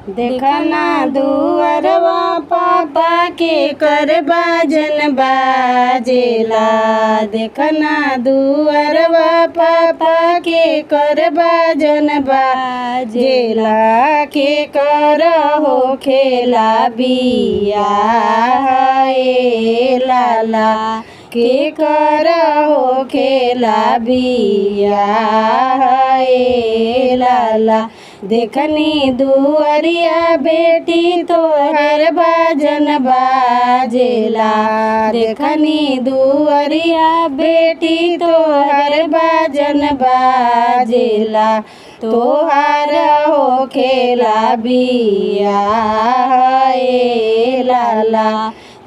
देखना दुअरवा पापा के कर बाजन बाजेला। देखना दुअरवा पापा के कर बाजन बाजेला। के कर हो खेला बिया ए लाला। के कर हो खेला बिया ए लाला। देखनी दुअरिया बेटी तोहर बाजन बाजेला। देखनी दुअरिया बेटी तोहर बाजन बाजेला। तोहार हो खेला बिया ए लाला।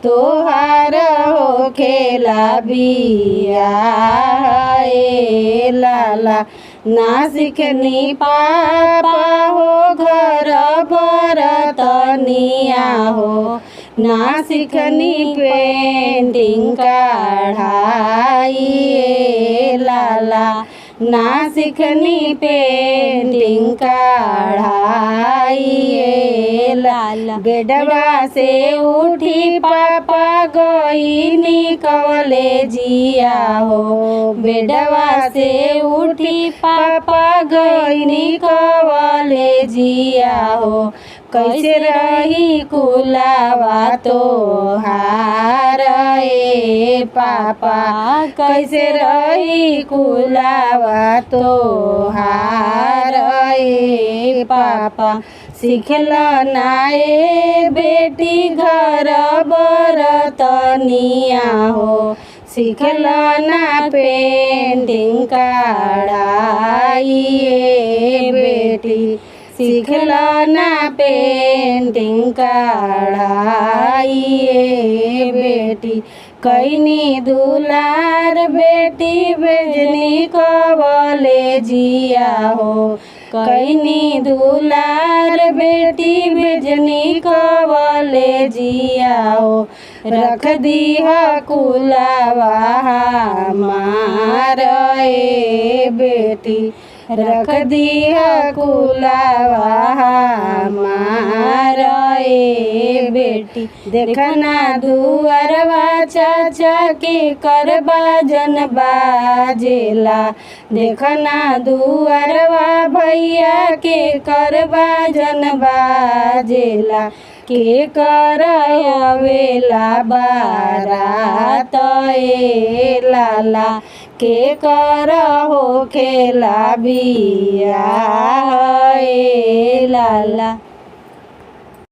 तोहार हो खेला बिया ए लाला। ना सिखनी पापा हो घर बरतनिया हो। ना सिखनी पेंटिंग कढ़ाई ए लाला। ना सिखनी पेंटिंग कढ़ाई ए लाला। बेडवा से उठी पापा गईनी कॉलेजिया हो। बेडवा से उठी पापा गईनी कॉलेजिया हो। कैसे रही कुलावा तोहार ए पापा। कैसे रही कुलावा तोहार ए पापा। सिखल नाए बेटी घर बरतनिया हो। सिखल ना पेंटिंग कढ़ाई ए बेटी। सिखल ना पेंटिंग कढ़ाई ए बेटी। कैनी दुलार बेटी भेजनी कॉलेजिया हो। कैनी दुलार बेटी भेजनी कॉलेजिया हो। रख दीह कुलावा हमार ए बेटी। रख दीह कुलावा हमार ए बेटी। देखना दुअरवा चाचा के कर बाजन बाजेला। देखना दुअरवा भैया के कर बाजन बाजेला। के कर आवेला बारात ए लाला। के कर हो खेला बिया ए लाला।